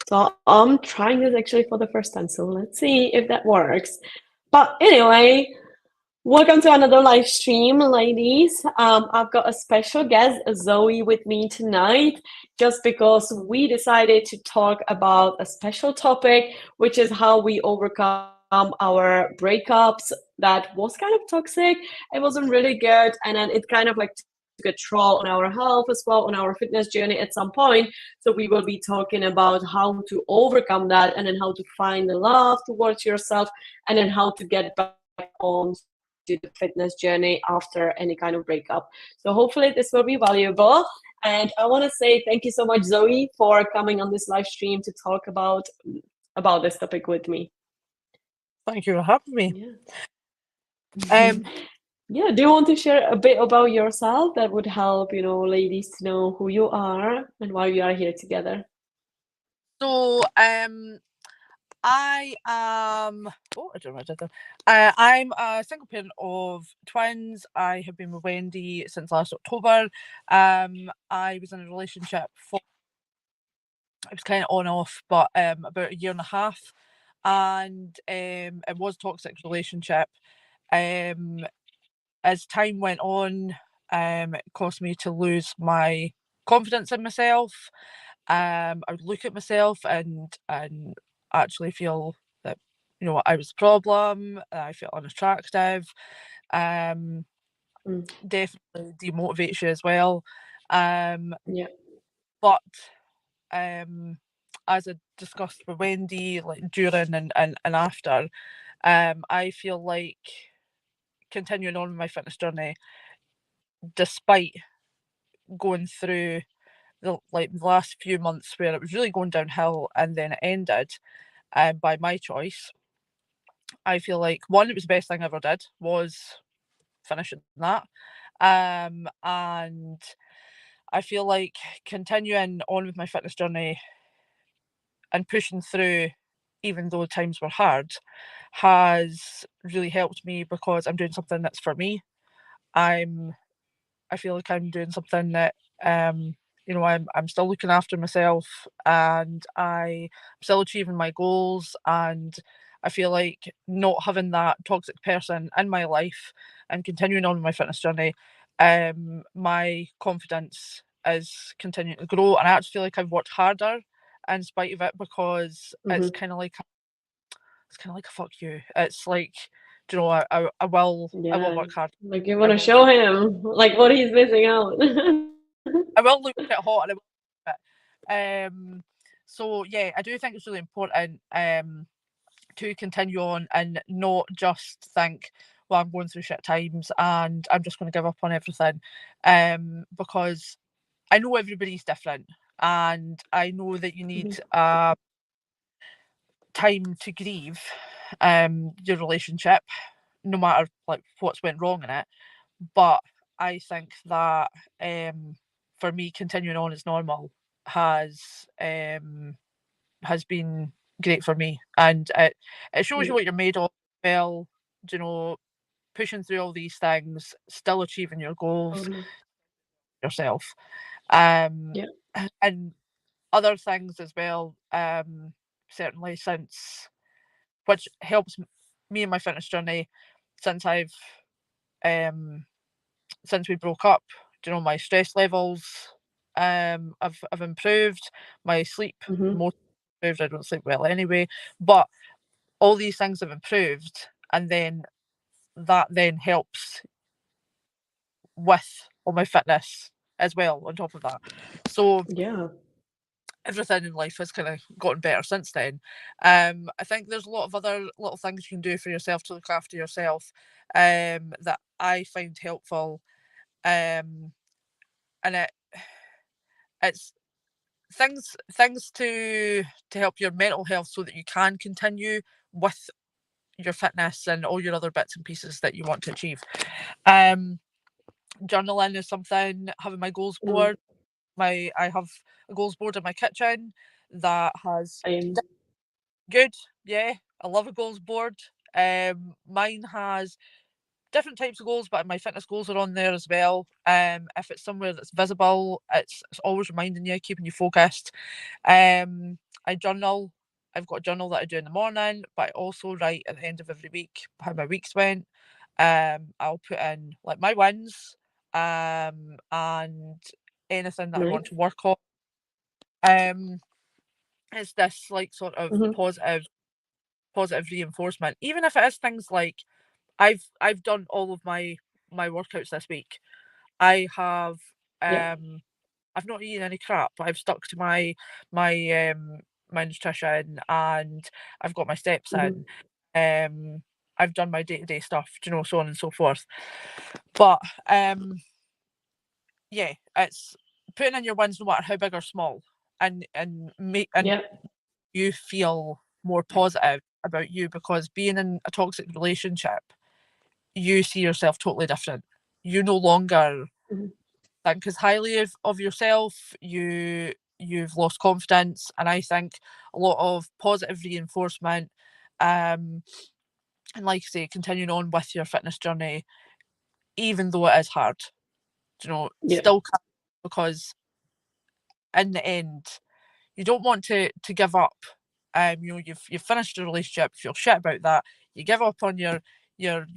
So I'm trying this actually for the first time. So let's see if that works. But anyway, welcome to another live stream, ladies. I've got a special guest, Zoe, with me tonight, just because we decided to talk about a special topic, which is how we overcome our breakups that was kind of toxic. It wasn't really good, and then it kind of like took a troll on our health as well, on our fitness journey at some point. So we will be talking about how to overcome that, and then how to find the love towards yourself, and then how to get back on to the fitness journey after any kind of breakup. So hopefully this will be valuable. And I want to say thank you so much, Zoe, for coming on this live stream to talk about this topic with me. Thank you for having me. Yeah. Yeah, do you want to share a bit about yourself? That would help, ladies to know who you are and why we are here together. So, I am. Oh, I don't know what I did there. I'm a single parent of twins. I have been with Wendy since last October. I was in a relationship for. It was kind of on off, but about a year and a half, and it was a toxic relationship. Um, as time went on, it caused me to lose my confidence in myself. I would look at myself and actually feel that I was the problem. I felt unattractive. Um, Mm, Definitely demotivates you as well. yeah. But um, as I discussed with Wendy, like during and after, I feel like continuing on with my fitness journey, despite going through the last few months where it was really going downhill and then it ended by my choice. I feel like one, it was the best thing I ever did was finishing that. And I feel like continuing on with my fitness journey and pushing through, even though times were hard, has really helped me because I'm doing something that's for me. I'm I feel like I'm doing something that I'm still looking after myself and I'm still achieving my goals, and I feel like not having that toxic person in my life and continuing on with my fitness journey, my confidence is continuing to grow, and I actually feel like I've worked harder in spite of it because Hmm. it's kind of like a fuck you. It's like, I will Yeah. work hard. Like you I want to will show do him like what he's missing out. I will look a bit hot and I will look a bit. So yeah, I do think it's really important to continue on and not just think, well, I'm going through shit times and I'm just going to give up on everything. Because I know everybody's different, and I know that you need Mhm. time to grieve your relationship, no matter like what's went wrong in it. But I think that for me, continuing on as normal has um, has been great for me, and it shows you Yeah. what you're made of. Well, you know, pushing through all these things, still achieving your goals Totally. yourself, um, Yeah. and other things as well. Certainly, since which helps me in my fitness journey since um since we broke up. My stress levels have improved. My sleep Hmm. most improved. I don't sleep well anyway, but all these things have improved, and then that then helps with all my fitness as well on top of that. So Yeah. everything in life has kind of gotten better since then. I think there's a lot of other little things you can do for yourself to look after yourself that I find helpful. Um, and it's things to help your mental health so that you can continue with your fitness and all your other bits and pieces that you want to achieve. Um, Journaling is something. Having my goals Mm. board. I have a goals board in my kitchen that has Same. good. Yeah, I love a goals board. Mine has different types of goals, but my fitness goals are on there as well. If it's somewhere that's visible, it's always reminding you, keeping you focused. Um, I journal. I've got a journal that I do in the morning, but I also write at the end of every week how my week's went. I'll put in like my wins, and anything that I want Nice. to work on. It's this like sort of Hmm. positive reinforcement, even if it is things like I've done all of my workouts this week. I have Yeah. I've not eaten any crap, but I've stuck to my my nutrition, and I've got my steps Hmm. in. I've done my day-to-day stuff, so on and so forth. But yeah, it's putting in your wins no matter how big or small, and make and Yeah. you feel more positive about you, because being in a toxic relationship, you see yourself totally different. You no longer Hmm. think as highly of yourself. You've lost confidence, and I think a lot of positive reinforcement, and like I say, continuing on with your fitness journey, even though it is hard, Yeah. still counts, because in the end, you don't want to give up. You've finished a relationship, you feel shit about that. You give up on your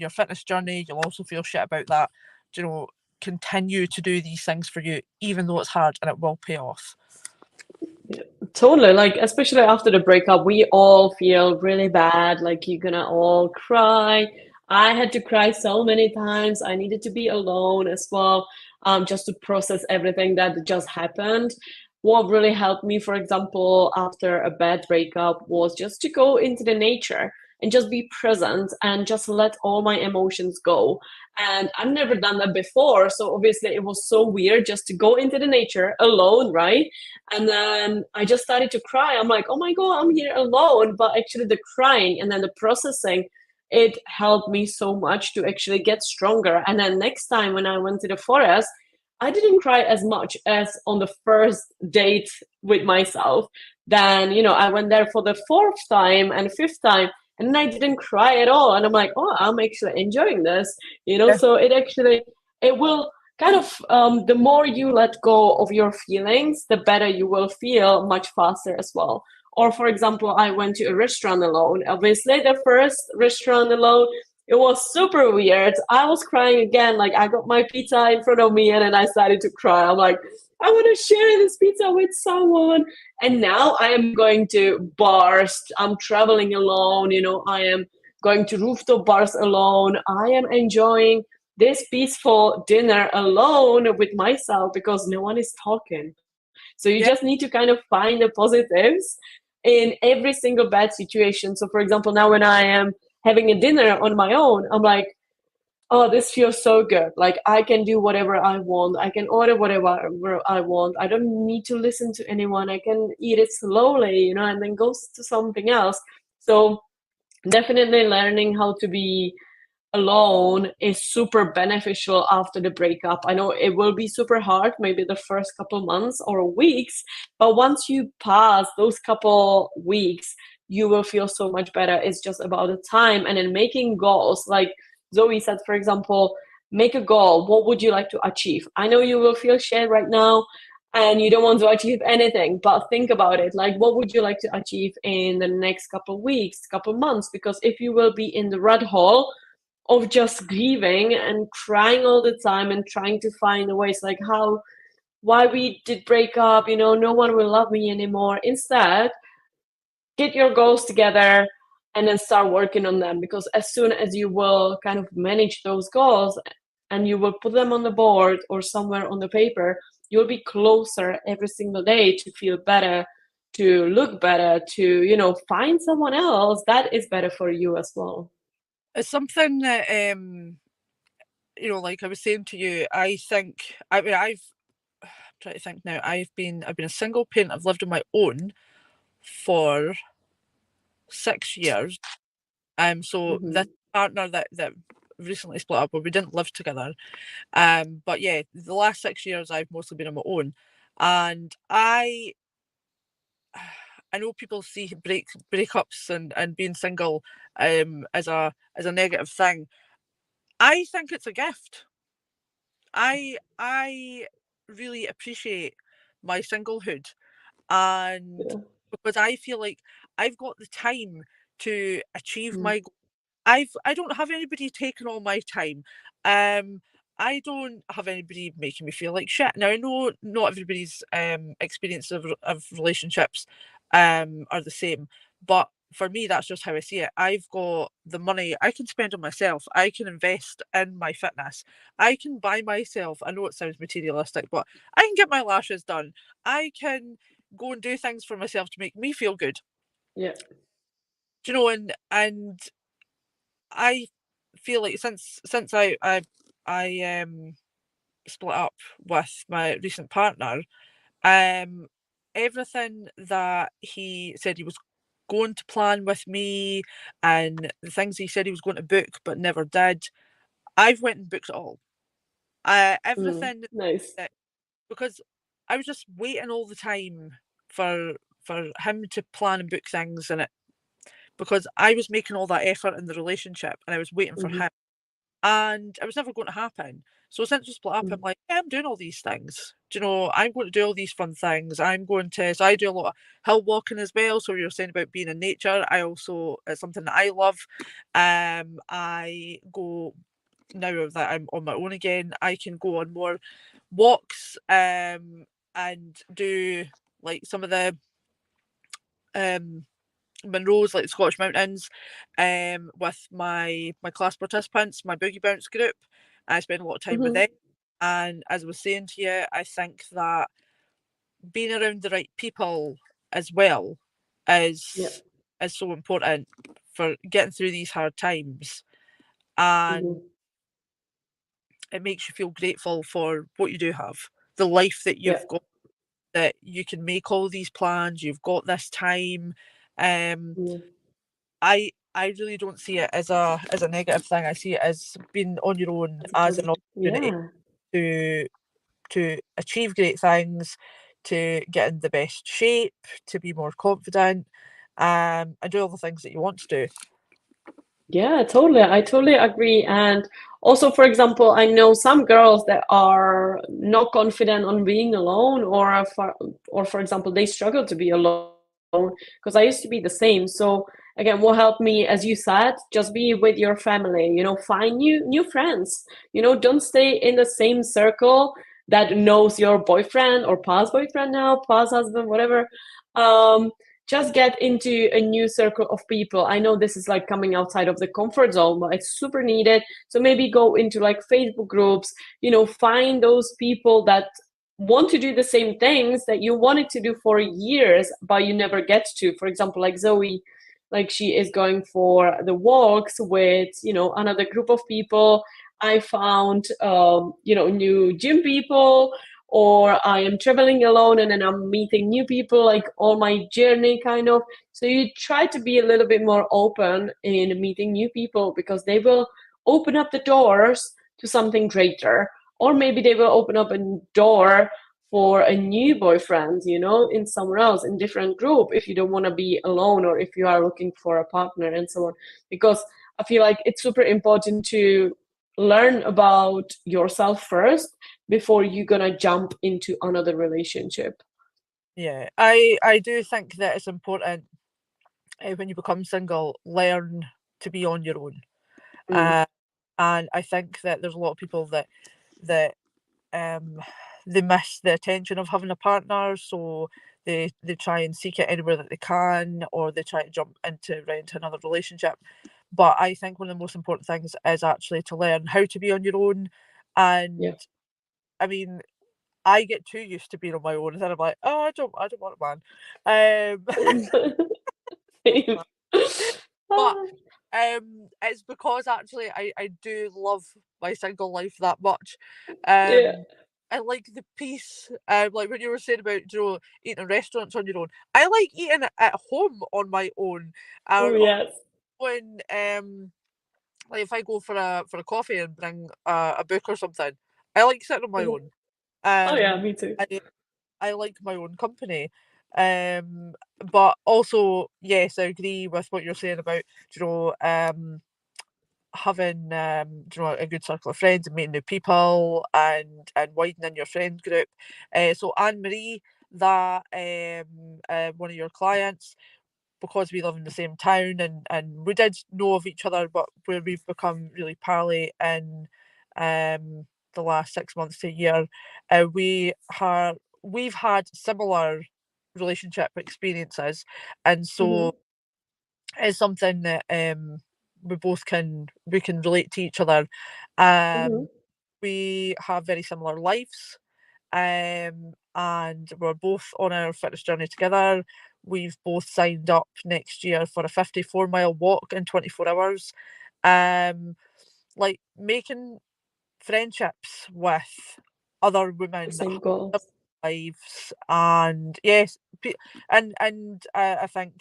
fitness journey, you'll also feel shit about that. You know, Continue to do these things for you, even though it's hard, and it will pay off. Totally. Like, especially after the breakup, we all feel really bad. Like, you're gonna all cry. I had to cry so many times. I needed to be alone as well, just to process everything that just happened. What really helped me, for example, after a bad breakup, was just to go into the nature and just be present and just let all my emotions go. And I've never done that before. So obviously it was so weird just to go into the nature alone, right? And then I just started to cry. I'm like, oh my God, I'm here alone. But actually, the crying and then the processing, it helped me so much to actually get stronger. And then next time when I went to the forest, I didn't cry as much as on the first date with myself. Then, I went there for the fourth time and fifth time, and then I didn't cry at all. And I'm like, oh, I'm actually enjoying this, Yeah. So it will kind of the more you let go of your feelings, the better you will feel much faster as well. Or for example, I went to a restaurant alone. Obviously, the first restaurant alone, it was super weird. I was crying again. Like, I got my pizza in front of me and then I started to cry. I'm like, I want to share this pizza with someone. And now I am going to bars. I'm traveling alone. I am going to rooftop bars alone. I am enjoying this peaceful dinner alone with myself because no one is talking. So you Yeah. just need to kind of find the positives in every single bad situation. So, for example, now when I am having a dinner on my own, I'm like, oh, this feels so good. Like, I can do whatever I want. I can order whatever I want. I don't need to listen to anyone. I can eat it slowly, and then go to something else. So, definitely learning how to be alone is super beneficial after the breakup. I know it will be super hard, maybe the first couple months or weeks, but once you pass those couple weeks, you will feel so much better. It's just about the time and then making goals. Like Zoe said, for example, make a goal. What would you like to achieve? I know you will feel shit right now and you don't want to achieve anything, but think about it. Like, what would you like to achieve in the next couple weeks, couple months? Because if you will be in the rat hole of just grieving and crying all the time and trying to find ways like why we did break up, no one will love me anymore. Instead, get your goals together and then start working on them, because as soon as you will kind of manage those goals and you will put them on the board or somewhere on the paper, you'll be closer every single day to feel better, to look better, to find someone else that is better for you as well. It's something that like I was saying to you, I think, I mean, I'm trying to think now. I've been a single parent. I've lived on my own for 6 years. So this Hmm. partner that recently split up, but we didn't live together. But yeah, the last 6 years I've mostly been on my own, and I know people see breakups and being single as a negative thing. I think it's a gift. I really appreciate my singlehood, and Yeah. because I feel like I've got the time to achieve Mm. my goal. I don't have anybody taking all my time. Um, I don't have anybody making me feel like shit. Now I know not everybody's experience of relationships are the same, but for me that's just how I see it. I've got the money I can spend on myself. I can invest in my fitness. I can buy myself. I know it sounds materialistic, but I can get my lashes done. I can go and do things for myself to make me feel good. Yeah. Do you know? And I feel like since I split up with my recent partner, um, everything that he said he was going to plan with me and the things he said he was going to book but never did, I've went and booked it all. Everything Nice. that because I was just waiting all the time for him to plan and book things and it because I was making all that effort in the relationship and I was waiting for Hmm. him and it was never going to happen. So since we split up, I'm Hmm. like, yeah, I'm doing all these things. Do you know, I'm going to do all these fun things. I'm going to, so I do a lot of hill walking as well. So you're saying about being in nature. I also, it's something that I love. I go, now that I'm on my own again, I can go on more walks and do like some of the um Munros, like the Scottish Mountains, with my class participants, my boogie bounce group. I spend a lot of time with Hmm. them. And as I was saying to you, I think that being around the right people as well Yeah. is so important for getting through these hard times. And Hmm. it makes you feel grateful for what you do have, the life that Yeah. you've got, that you can make all these plans, you've got this time. Um, Yeah. I really don't see it as a negative thing. I see it as being on your own That's a as an positive. opportunity Yeah. to achieve great things, to get in the best shape, to be more confident, and do all the things that you want to do. Yeah, totally. I totally agree. And also, for example, I know some girls that are not confident on being alone, or for example, they struggle to be alone. Because I used to be the same. So again, what helped me, as you said, just be with your family. Find new friends. Don't stay in the same circle that knows your boyfriend or past boyfriend now, past husband, whatever. Um, just get into a new circle of people. I know this is like coming outside of the comfort zone, but it's super needed. So maybe go into like Facebook groups, find those people that want to do the same things that you wanted to do for years, but you never get to. For example, like Zoe, like she is going for the walks with, another group of people. I found, new gym people, or I am traveling alone and then I'm meeting new people, like on my journey, kind of. So you try to be a little bit more open in meeting new people because they will open up the doors to something greater. Or maybe they will open up a door for a new boyfriend, in somewhere else, in different group, if you don't want to be alone or if you are looking for a partner and so on. Because I feel like it's super important to learn about yourself first before you're gonna jump into another relationship. Yeah, I do think that it's important when you become single, learn to be on your own. Mm. Uh, and I think that there's a lot of people that um, they miss the attention of having a partner, so they try and seek it anywhere that they can, or they try to jump into right into another relationship. But I think one of the most important things is actually to learn how to be on your own. Yeah. And I mean, I get too used to being on my own, and then I'm like, oh, I don't want a man. Same. But Ah, it's because actually I do love my single life that much. yeah. I like the peace. Like when you were saying about, eating in restaurants on your own. I like eating at home on my own. Oh, Or yes. when like if I go for a coffee and bring a book or something, I like sitting on my Mhm. own. Oh, yeah, Um, me too. I like my own company. Um, but also, yes, I agree with what you're saying about, having a good circle of friends and meeting new people and widening your friend group. So Anne Marie, that one of your clients, because we live in the same town, and we did know of each other, but where we've become really pally in the last 6 months to a year, we've had similar relationship experiences, and Mm-hmm. so it's something that we can relate to each other. Mm-hmm. We have very similar lives, and we're both on our fitness journey together. We've both signed up next year for a 54-mile walk in 24 hours. Um, like making friendships with other The women same goals. lives, and yes, and I think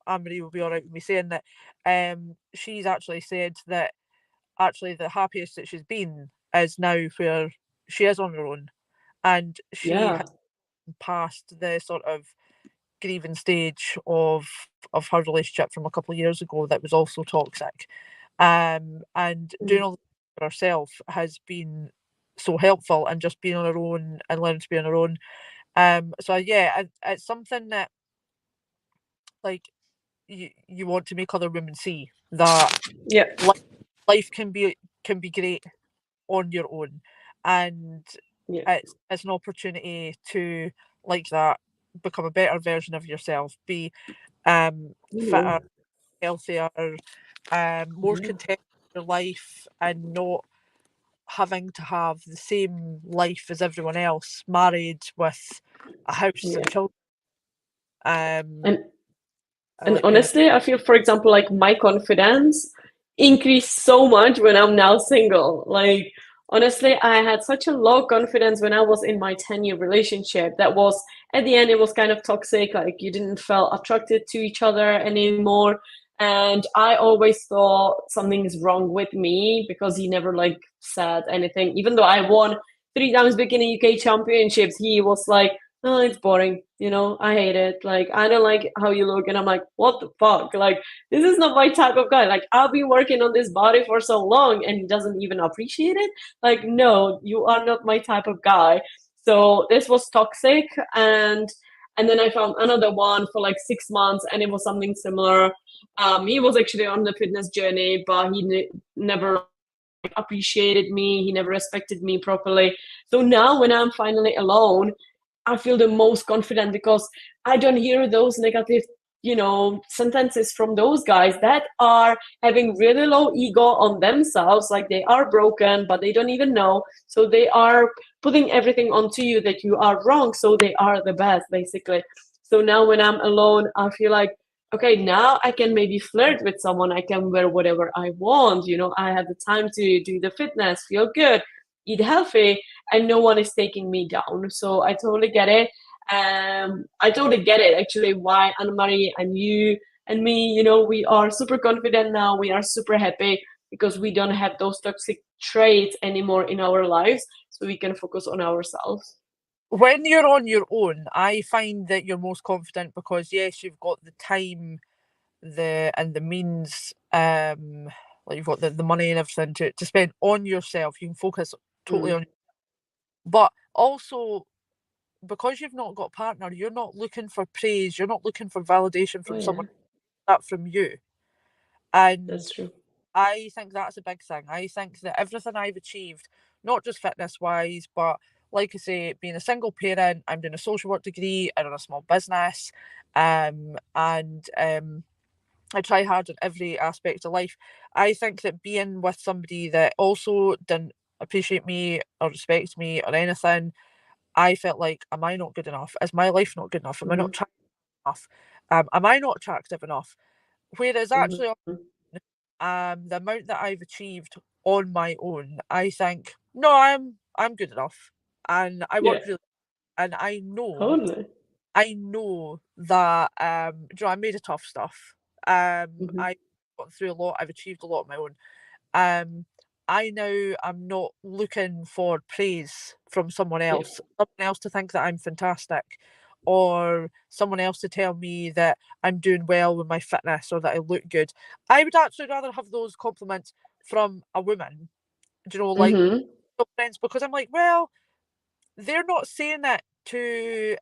Anne-Marie will be all right with me saying that she's actually said that actually the happiest that she's been is now where she is on her own, and she Yeah. has passed the sort of grieving stage of her relationship from a couple of years ago that was also toxic. And doing Mm. all that for herself has been so helpful, and just being on her own and learning to be on her own. So yeah, it's something that like you want to make other women see that Yeah. li- life can be great on your own, and Yeah. it's an opportunity to, like that, become a better version of yourself, be Mm. fitter, healthier, more Yeah. content with your life, and not having to have the same life as everyone else, married with a house Yeah. and children. Um, And I And like being. honestly, I feel, for example, like my confidence increased so much when I'm now single. Like, honestly, I had such a low confidence when I was in my 10-year relationship that was, at the end, it was kind of toxic. Like, you didn't feel attracted to each other anymore. And I always thought something is wrong with me because he never like said anything. Even though I won 3 times bikini UK championships, he was like, oh, it's boring. I hate it. Like, I don't like how you look. And I'm like, what the fuck? Like, this is not my type of guy. Like, I've been working on this body for so long and he doesn't even appreciate it. Like, no, you are not my type of guy. So this was toxic. And then I found another one for like 6 months and it was something similar. He was actually on the fitness journey, but he never appreciated me. He never respected me properly. So now when I'm finally alone, I feel the most confident because I don't hear those negative, sentences from those guys that are having really low ego on themselves. Like they are broken, but they don't even know. So they are putting everything onto you that you are wrong. So they are the best, basically. So now when I'm alone, I feel like, okay, now I can maybe flirt with someone. I can wear whatever I want. I have the time to do the fitness, feel good, eat healthy, and no one is taking me down. So I totally get it. I totally get it actually why Anne-Marie and you and me, we are super confident now. We are super happy because we don't have those toxic traits anymore in our lives. So we can focus on ourselves. When you're on your own, I find that you're most confident because yes, you've got the time, the means, like you've got the money and everything to spend on yourself. You can focus totally Mm. on, but also because you've not got a partner, you're not looking for praise, you're not looking for validation Oh from yeah, someone, that from you. And that's true. I think that's a big thing. I think that everything I've achieved, not just fitness wise, but like I say, being a single parent, I'm doing a social work degree, I run a small business, and I try hard in every aspect of life. I think that being with somebody that also didn't appreciate me or respect me or anything, I felt like, am I not good enough? Is my life not good enough? Am I not Hmm. attractive enough? Am I not attractive enough? Whereas actually, Hmm. the amount that I've achieved on my own, I think, no, I'm good enough, and I Yeah, work really, and totally. I know that I made a tough stuff. Hmm. I've got through a lot. I've achieved a lot on my own. Um, I now am not looking for praise from Yeah. someone else to think that I'm fantastic, or someone else to tell me that I'm doing well with my fitness or that I look good. I would actually rather have those compliments from a woman, like Hmm. friends, because I'm like, well, they're not saying it to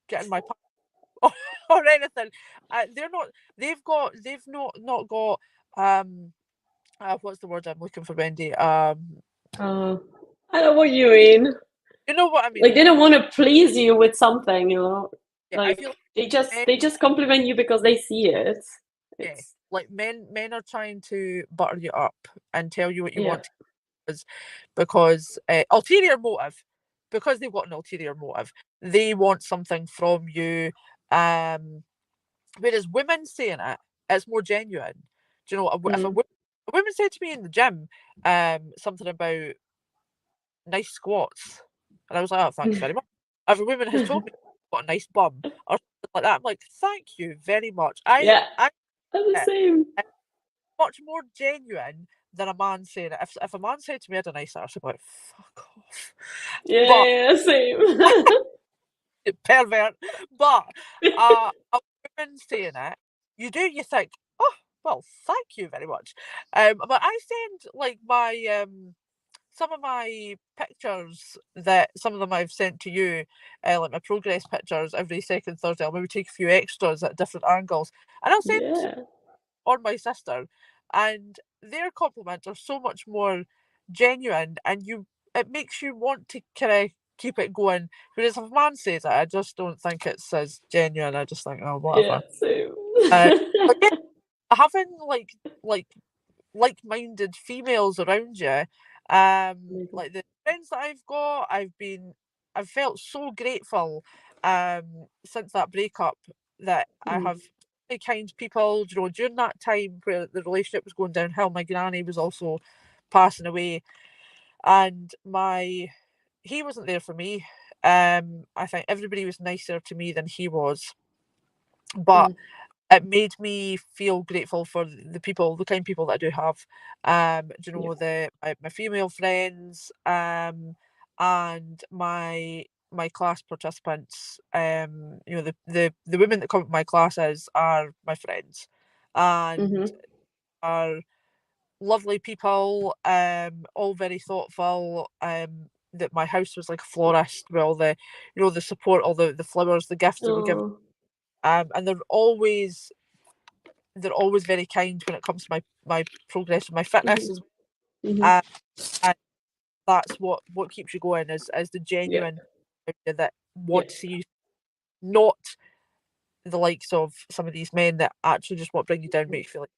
get in my pants or anything. They've not got what's the word I'm looking for, Wendy? I know what you mean. You know what I mean? Like they don't want to please you with something, you know. Yeah, I Like feel men, they just compliment you because they see it. yeah, It's like men are trying to butter you up and tell you what you yeah. want because ulterior motive, because they've got an ulterior motive. They want something from you. Whereas women saying it, it's more genuine. Do you know, if Mm. a woman said to me in the gym something about nice squats, and I was like, oh, thanks very much. If a woman has told me I've got a nice bum or something like that, I'm like, thank you very much. Yeah, I I'm the same. it's much more genuine than a man saying it. If a man said to me I had a nice arse, I'd be like, fuck off. But Yeah, same. pervert. But a woman saying it, you think, oh, well, thank you very much. But I send like my some of my pictures that some of them I've sent to you, like my progress pictures every second Thursday. I'll maybe take a few extras at different angles, and I'll send Yeah. on my sister, and their compliments are so much more genuine, and it makes you want to kind of keep it going. Whereas if a man says it, I just don't think it's as genuine. I just think, oh, Yeah, whatever. same. Uh, but yeah, having like like-minded females around you, Amazing. like the friends that I've got, I've felt so grateful since that breakup that I Mm. have really kind people, you know, during that time where the relationship was going downhill. My granny was also passing away, and he wasn't there for me. I think everybody was nicer to me than he was, but Mm. it made me feel grateful for the kind people that I do have. Do you Yeah. know, my female friends, and my class participants. You know, the women that come to my classes are my friends, and Mm-hmm. are lovely people. All very thoughtful. That my house was like a florist with all the, you know, the support, all the flowers, the gifts that we give. Oh. And they're always very kind when it comes to my progress and my Mm-hmm. fitness as Mm-hmm. well. And that's what keeps you going is the Yeah. genuine people that Yeah. want to see you, not the likes of some of these men that actually just want to bring you down, make you feel like.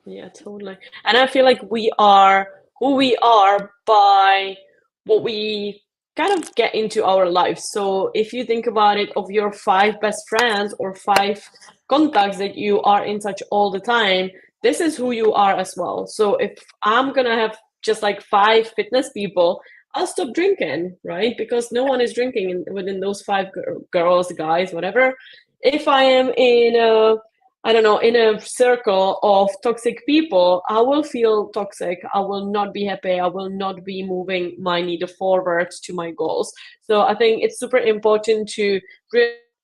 Yeah, totally. And I feel like we are who we are by what we kind of get into our lives. So if you think about it, of your five best friends or five contacts that you are in touch all the time, this is who you are as well. So if I'm gonna have just like five fitness people, I'll stop drinking, right? Because no one is drinking within those five girls, guys, whatever. If I am in a I don't know, in a circle of toxic people, I will feel toxic. I will not be happy. I will not be moving my needle forward to my goals. So I think it's super important to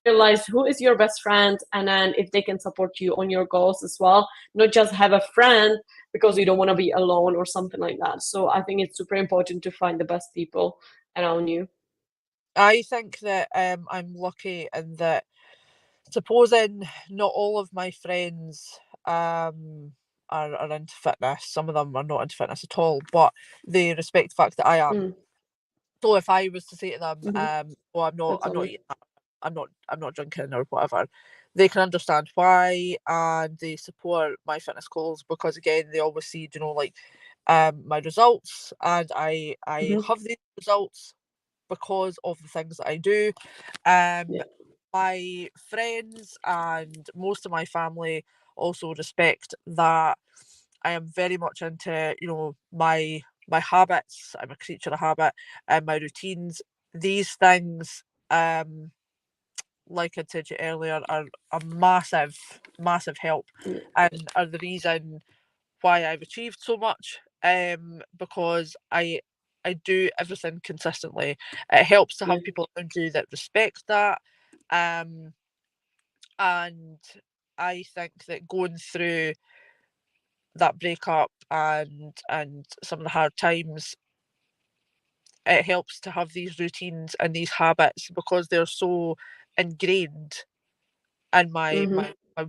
realize who is your best friend and then if they can support you on your goals as well, not just have a friend because you don't want to be alone or something like that. So I think it's super important to find the best people around you. I think that I'm lucky in that, supposing not all of my friends are into fitness, some of them are not into fitness at all, but they respect the fact that I am. Mm, So if I was to say to them, hmm. "Oh, That's I'm not lovely. eating that, I'm not drinking or whatever," they can understand why, and they support my fitness goals because again, they always see, you know, like my results, and I Hmm. have these results because of the things that I do. Um, Yeah. my friends and most of my family also respect that I am very much into, you know, my habits. I'm a creature of habit, and my routines. These things, like I said to you earlier, are a massive help, Yeah. and are the reason why I've achieved so much. Because I do everything consistently. It helps to Yeah. have people around you that respect that. Um, and I think that going through that breakup and some of the hard times, it helps to have these routines and these habits because they're so ingrained in my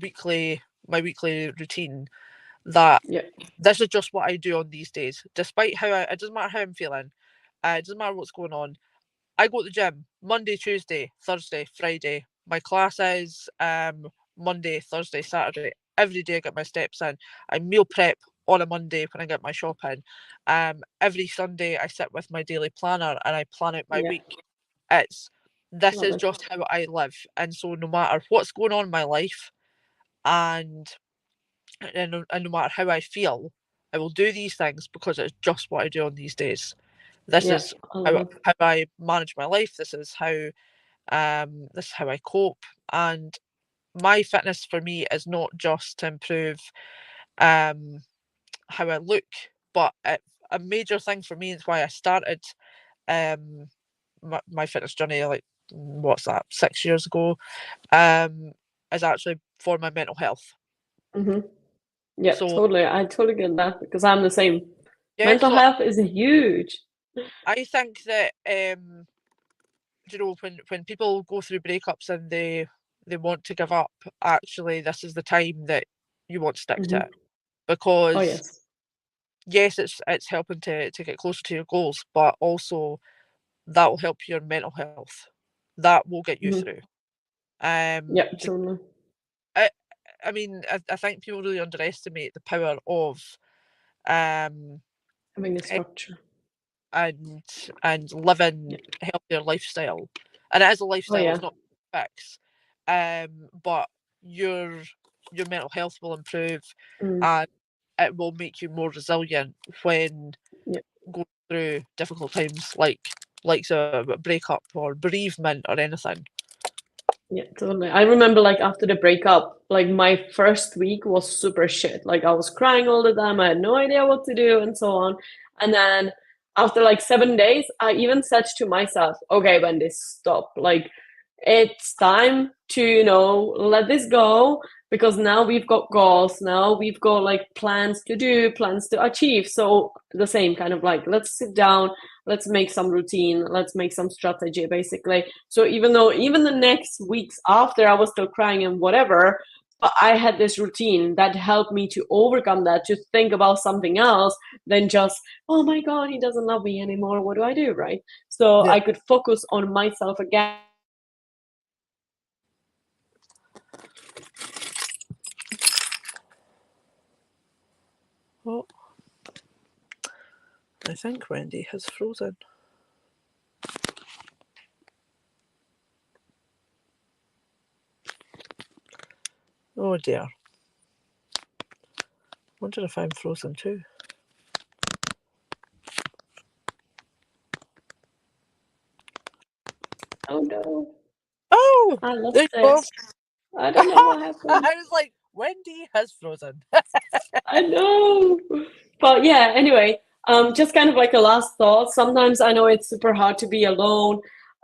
weekly routine that Yeah. this is just what I do on these days. Despite it doesn't matter how I'm feeling, it doesn't matter what's going on. I go to the gym Monday, Tuesday, Thursday, Friday. My class is Monday, Thursday, Saturday. Every day I get my steps in. I meal prep on a Monday when I get my shopping. Every Sunday I sit with my daily planner and I plan out my Yeah. week. This Love is it. just how I live. And so no matter what's going on in my life and and no matter how I feel, I will do these things because it's just what I do on these days. This Yeah. is I love how, it. how I manage my life. This is how I cope. And my fitness for me is not just to improve um how I look, but a major thing for me is why I started um my fitness journey, like what's that, 6 years ago, is actually for my mental health. Hmm. Yeah, So totally. I totally get that because I'm the same. yeah, Mental so health is huge. I think that when people go through breakups and they want to give up, actually this is the time that you want to stick to it Hmm. Oh, because yes. yes, it's helping to get closer to your goals, but also that will help your mental health. That will get you Hmm. through. Yeah, Do totally. I, I mean, I think people really underestimate the power of um Having a e- structure. and living Yeah. a healthier lifestyle. And it is a Oh, lifestyle, yeah. it's not a fix. But your your mental health will improve Mm. and it will make you more resilient when Yeah. going through difficult times like a breakup or bereavement or anything. Yeah, totally. I remember like after the breakup, like my first week was super shit. Like I was crying all the time. I had no idea what to do and so on. And then after like 7 days, I even said to myself, okay, Wendy, stop. Like it's time to, let this go because now we've got goals. Now we've got like plans to do, plans to achieve. So the same kind of like, let's sit down, let's make some routine, let's make some strategy basically. So even the next weeks after I was still crying and whatever, but I had this routine that helped me to overcome that, to think about something else than just, oh my God, he doesn't love me anymore. What do I do? Right. So Yeah. I could focus on myself again. Oh, I think Wendy has frozen. Oh dear. Wonder if I'm frozen too. Oh no, Oh, I lost there you go. it. I don't know what happened. I was like, Wendy has frozen. I know. But yeah, anyway, just kind of like a last thought. Sometimes I know it's super hard to be alone,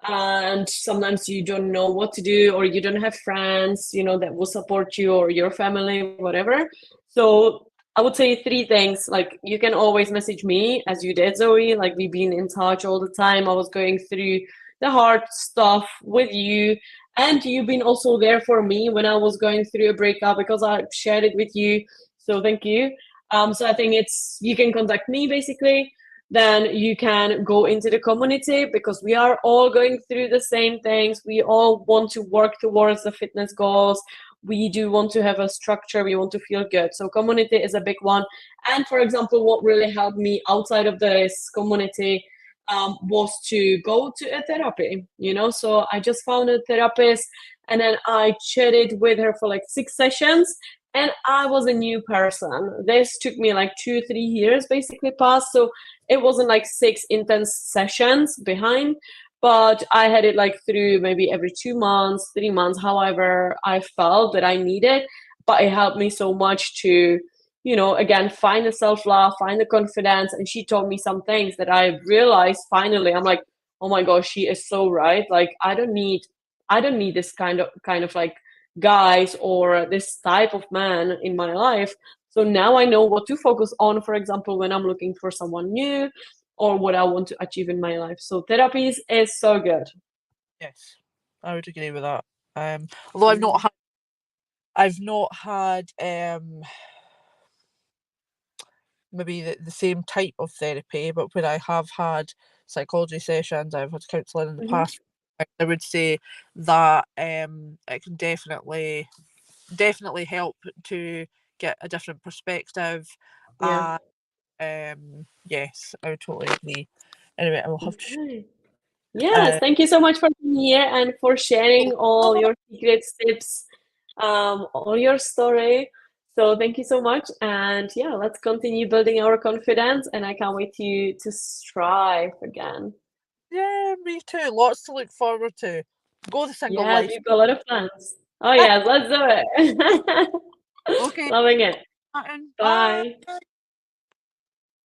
and sometimes you don't know what to do, or you don't have friends, that will support you, or your family, whatever. So I would say three things. Like you can always message me, as you did, Zoe. Like we've been in touch all the time. I was going through the hard stuff with you, and you've been also there for me when I was going through a breakup because I shared it with you, so thank you. So I think you can contact me basically. Then you can go into the community because we are all going through the same things. We all want to work towards the fitness goals. We do want to have a structure. We want to feel good. So community is a big one. And for example, what really helped me outside of this community was to go to a therapy. So I just found a therapist and then I chatted with her for like 6 sessions and I was a new person. This took me like 2-3 years basically past. So it wasn't like 6 intense sessions behind, but I had it like through maybe every 2 months, 3 months, however I felt that I needed. But it helped me so much to, again, find the self love, find the confidence. And she told me some things that I realized finally. I'm like, oh my gosh, she is so right. Like I don't need this kind of like guys or this type of man in my life. So now I know what to focus on, for example, when I'm looking for someone new. or what I want to achieve in my life. So therapy is so good. Yes, I would agree with that. Although I've not had maybe the same type of therapy, but when I have had psychology sessions, I've had counselling in the past, I would say that it can definitely help to get a different perspective. Yeah. Yes, I would totally agree. Anyway, I will have to. Okay. Yes, thank you so much for being here and for sharing all your secrets, tips, all your story. So thank you so much. And yeah, let's continue building our confidence. And I can't wait to strive again. Yeah, me too. Lots to look forward to. Go the single Yes, life. we've got a lot of plans. Oh yes, let's do it. Okay, Loving it. bye. Bye.